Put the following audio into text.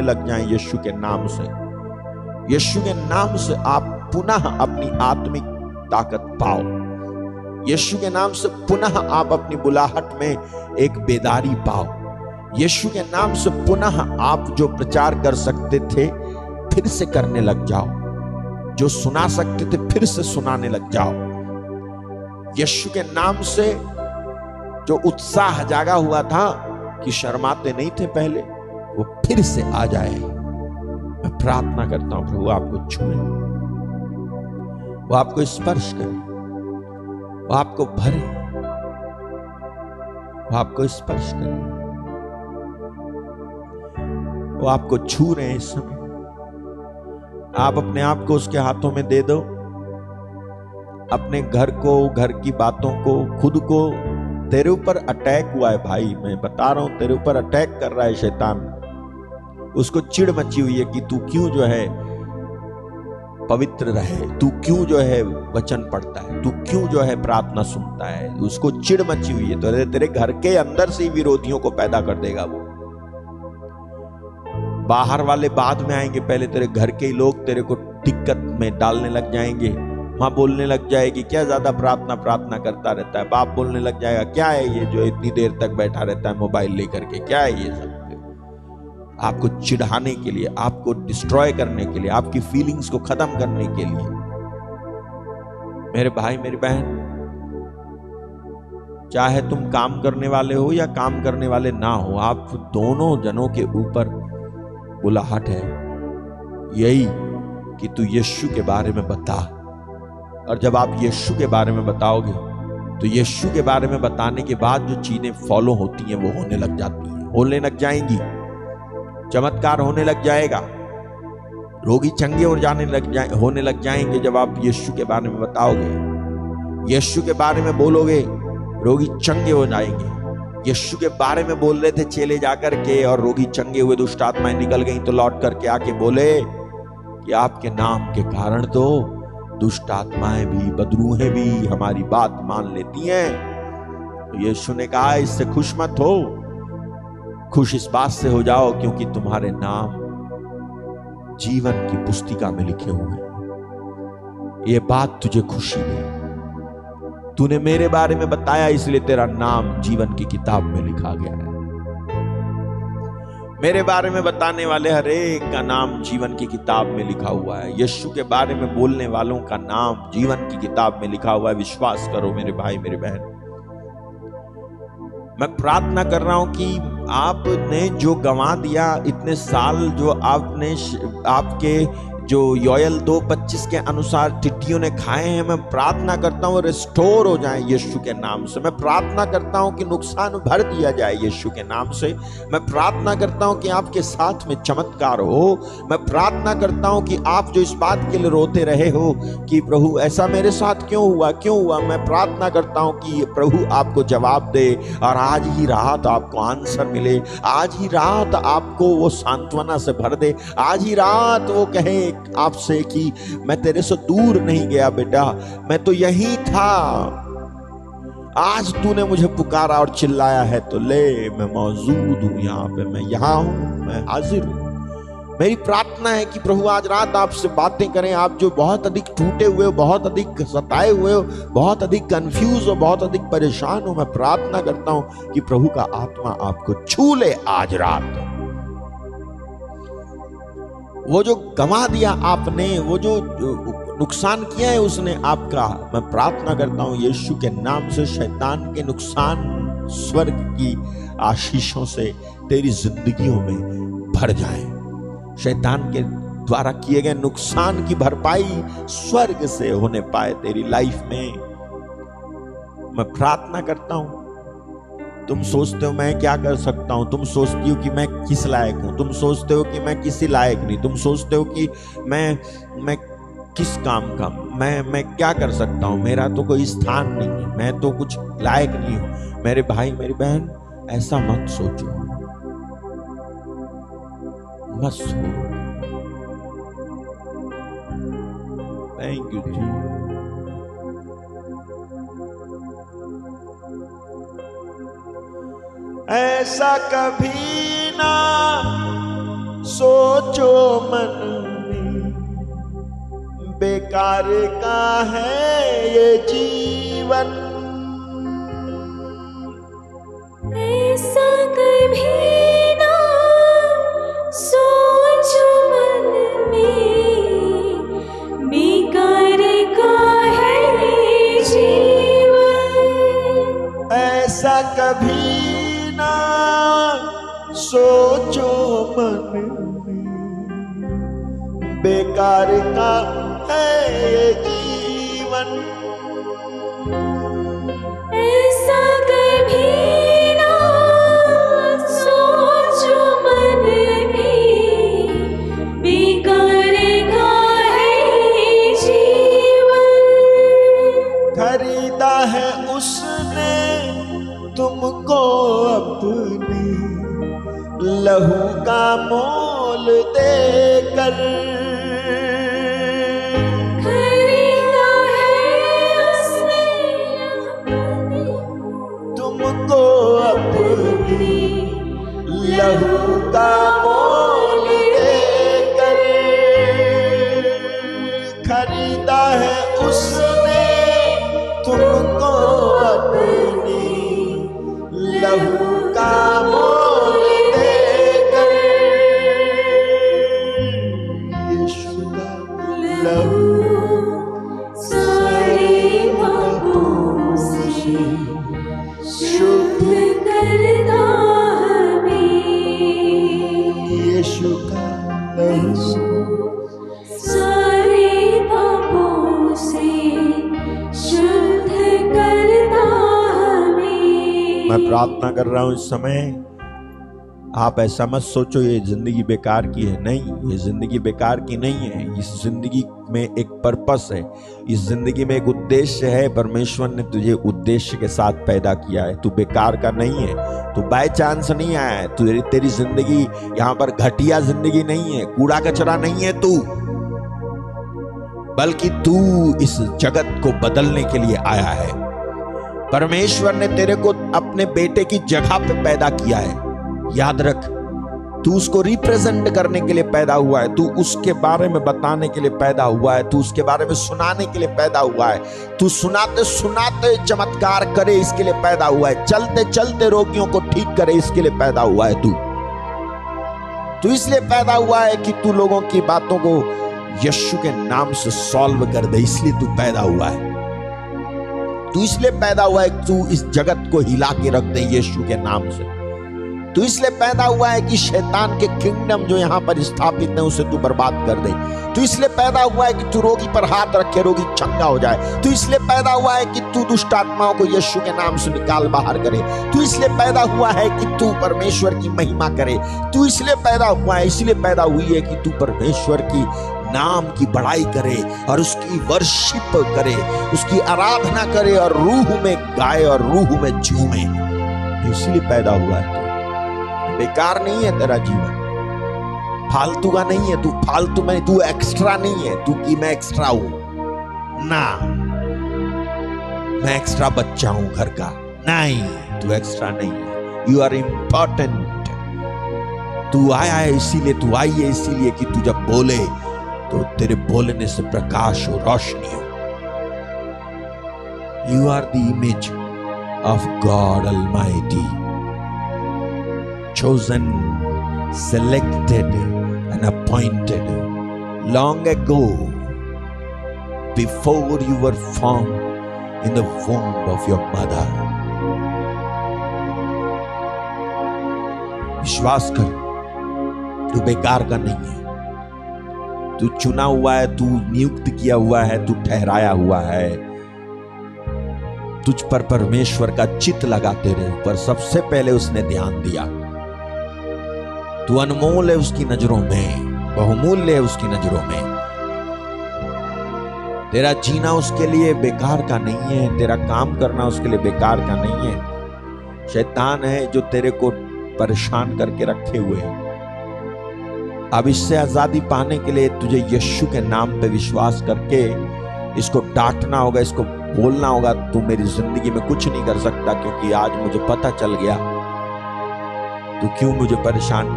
लग जाएं यीशु के नाम से। यीशु के नाम से आप पुनः अपनी आत्मिक ताकत पाओ। यीशु के नाम से पुनः आप अपनी बुलाहट में एक बेदारी पाओ। यीशु के नाम से पुनः आप जो प्रचार कर सकते थे फिर से करने लग जाओ, जो सुना सकते थे फिर से सुनाने लग जाओ। यीशु के नाम से जो उत्साह जागा हुआ था कि शर्माते नहीं थे पहले, वो फिर से आ जाए। मैं प्रार्थना करता हूं प्रभु आपको छुए, वो आपको स्पर्श करे, वो आपको भरे, वो आपको स्पर्श करे, वो आपको छू रहे हैं इस समय। आप अपने आप को उसके हाथों में दे दो, अपने घर को, घर की बातों को, खुद को। तेरे ऊपर अटैक हुआ है भाई, मैं बता रहा हूं, तेरे ऊपर अटैक कर रहा है शैतान। उसको चिढ़ मची हुई है कि तू क्यों जो है पवित्र रहे, तू क्यों जो है वचन पढ़ता है, तू क्यों जो है प्रार्थना सुनता है। उसको चिढ़ मची हुई है, तो तेरे घर के अंदर से ही विरोधियों को पैदा कर देगा वो। बाहर वाले बाद में आएंगे, पहले तेरे घर के ही लोग तेरे को दिक्कत में डालने लग जाएंगे। माँ बोलने लग जाएगी क्या ज्यादा प्रार्थना प्रार्थना करता रहता है। बाप बोलने लग जाएगा क्या है ये जो इतनी देर तक बैठा रहता है मोबाइल लेकर के, क्या है ये सब। आपको चिढ़ाने के लिए, आपको डिस्ट्रॉय करने के लिए, आपकी फीलिंग्स को खत्म करने के लिए। मेरे भाई मेरी बहन, चाहे तुम काम करने वाले हो या काम करने वाले ना हो, आप दोनों जनों के ऊपर बुलाहट है यही कि तू यीशु के बारे में बता। और जब आप यीशु के बारे में बताओगे तो यीशु के बारे में बताने के बाद जो चीजें फॉलो होती हैं वो होने लग जाती हैं, होने लग जाएंगी। चमत्कार होने लग जाएगा, रोगी चंगे होने लग जाएंगे। जब आप यीशु के बारे में बताओगे, यीशु के बारे में बोलोगे, रोगी चंगे हो जाएंगे। यीशु के बारे में बोल रहे थे चेले जाकर के, और रोगी चंगे हुए, दुष्ट आत्माएं निकल गई, तो लौट करके आके बोले कि आपके नाम के कारण तो दुष्ट आत्माएं भी, बदरूहें भी हमारी बात मान लेती हैं। तो यीशु ने कहा इससे खुश मत हो, खुश इस बात से हो जाओ क्योंकि तुम्हारे नाम जीवन की पुस्तिका में लिखे हुए हैं। ये बात तुझे खुशी दे, तूने मेरे बारे में बताया इसलिए तेरा नाम जीवन की किताब में लिखा गया है। मेरे बारे में बताने वाले हर एक का नाम जीवन की किताब में लिखा हुआ है। यीशु के बारे में बोलने वालों का नाम जीवन की किताब में लिखा हुआ है। विश्वास करो मेरे भाई मेरे बहन। मैं प्रार्थना कर रहा हूं कि आपने जो गंवा दिया इतने साल, जो आपके जो योएल 2:25 के अनुसार टिड्डियों ने खाए हैं, मैं प्रार्थना करता हूं रिस्टोर हो जाए यीशु के नाम से। मैं प्रार्थना करता हूं कि नुकसान भर दिया जाए यीशु के नाम से। मैं प्रार्थना करता हूं कि आपके साथ में चमत्कार हो। मैं प्रार्थना करता हूं कि आप जो इस बात के लिए रोते रहे हो कि प्रभु ऐसा मेरे साथ क्यों हुआ, मैं प्रार्थना करता हूं कि प्रभु आपको जवाब दे, और आज ही रात आपको आंसर मिले, आज ही रात आपको वो सांत्वना से भर दे, आज ही रात वो कहे आपसे कि मैं तेरे से दूर नहीं गया बेटा, मैं तो यही था। आज तूने मुझे पुकारा और चिल्लाया है तो ले, मैं मौजूद हूं यहाँ पे, मैं यहाँ हूं, मैं हाजिर हूं। मेरी प्रार्थना है कि प्रभु आज रात आपसे बातें करें। आप जो बहुत अधिक टूटे हुए हो, बहुत अधिक सताए हुए हो, बहुत अधिक कंफ्यूज हो, बहुत अधिक परेशान हो, मैं प्रार्थना करता हूं कि प्रभु का आत्मा आपको छू ले आज रात। वो जो गंवा दिया आपने, वो जो नुकसान किया है उसने आपका, मैं प्रार्थना करता हूं यीशु के नाम से शैतान के नुकसान स्वर्ग की आशीषों से तेरी जिंदगियों में भर जाए। शैतान के द्वारा किए गए नुकसान की भरपाई स्वर्ग से होने पाए तेरी लाइफ में। मैं प्रार्थना करता हूं। तुम सोचते हो मैं क्या कर सकता हूं, तुम सोचती हो कि मैं किस लायक हूं, तुम सोचते हो कि मैं किसी लायक नहीं, तुम सोचते हो कि मैं किस काम का, मैं क्या कर सकता हूं, मेरा तो कोई स्थान नहीं है, मैं तो कुछ लायक नहीं हूं। मेरे भाई मेरी बहन, ऐसा मत सोचो, मत सोचो। थैंक यू जी। ऐसा कभी ना सोचो मन में, बेकार का है ये जीवन। ऐसा कभी ना सोचो मन में, बेकार का है ये जीवन। ऐसा कभी ना सोचो मन में, बेकार का है ये जीवन। ऐसा कभी ना सोचो मन में, बेकार का है ये जीवन। खरीदा है उसने तुमको अपनी लहू का मोल देकर। खरीदा है उसने तुमको अपनी लहू का मोल देकर। खरीदा है उसने तुमको अपनी लहू का मोल देकर। यीशु का लहू सारे पापों से शुद्ध करता हमें। यीशु का लहू सारे पापों से शुद्ध करता हमें। मैं प्रार्थना कर रहा हूं इस समय, आप ऐसा मत सोचो ये जिंदगी बेकार की है। नहीं, ये जिंदगी बेकार की नहीं है। इस जिंदगी में एक पर्पस है, इस जिंदगी में एक उद्देश्य है। परमेश्वर ने तुझे उद्देश्य के साथ पैदा किया है। तू बेकार का नहीं है, तू बाय चांस नहीं आया है। तेरी जिंदगी यहाँ पर घटिया जिंदगी नहीं है, कूड़ा कचरा नहीं है तू, बल्कि तू इस जगत को बदलने के लिए आया है। परमेश्वर ने तेरे को अपने बेटे की जगह पे पैदा किया है। याद रख, तू उसको रिप्रेजेंट करने के लिए पैदा हुआ है, तू उसके बारे में बताने के लिए पैदा हुआ है, तू उसके बारे में सुनाने के लिए पैदा हुआ है, तू सुनाते सुनाते चमत्कार करे इसके लिए पैदा हुआ है, चलते चलते रोगियों को ठीक करे इसके लिए पैदा हुआ है। तू इसलिए पैदा हुआ है कि तू लोगों की बातों को यीशु के नाम से सॉल्व कर दे, इसलिए तू पैदा हुआ है। तू इसलिए पैदा हुआ है कि तू इस जगत को हिला के रख दे यीशु के नाम से। तू इसलिए पैदा हुआ है कि शैतान के किंगडम जो यहां पर स्थापित है उसे तू बर्बाद कर दे। तू इसलिए पैदा हुआ है कि तू रोगी पर हाथ रखे रोगी चंगा हो जाए। तू इसलिए पैदा हुआ है कि तू दुष्ट आत्माओं को यीशु के नाम से निकाल बाहर करे। तू इसलिए पैदा हुआ है कि तू परमेश्वर की महिमा करे। तू इसलिए पैदा हुआ है, इसलिए पैदा हुई है कि तू परमेश्वर की नाम की बड़ाई करे और उसकी वर्शिप करे, उसकी आराधना करे और रूह में गाए और रूह में झूमे। इसलिए पैदा हुआ है। बेकार नहीं है तेरा जीवन, फालतू का नहीं है। तू फालतू में, तू एक्स्ट्रा नहीं है। तू कि मैं एक्स्ट्रा हूं ना, मैं एक्स्ट्रा बच्चा हूं घर का, नहीं, तू एक्स्ट्रा नहीं है। You are important. तू आया है इसीलिए, तू आई है इसीलिए कि तू जब बोले तो तेरे बोलने से प्रकाश हो, रोशनी हो। You are the image of God Almighty, chosen, selected and appointed long ago, before you were formed in the womb of your mother. विश्वास कर, तू बेकार का नहीं है। तू चुना हुआ है, तू नियुक्त किया हुआ है, तू ठहराया हुआ है। तुझ पर परमेश्वर का चित्त लगा तेरे ऊपर, सबसे पहले उसने ध्यान दिया। तू अनमोल है उसकी नजरों में, बहुमूल्य है उसकी नजरों में। तेरा जीना उसके लिए बेकार का नहीं है, तेरा काम करना उसके लिए बेकार का नहीं है। शैतान है जो तेरे को परेशान करके रखे हुए है। अब इससे आजादी पाने के लिए तुझे यीशु के नाम पे विश्वास करके इसको डांटना होगा, इसको बोलना होगा, तू मेरी जिंदगी में कुछ नहीं कर सकता, क्योंकि आज मुझे पता चल गया तू क्यों मुझे परेशान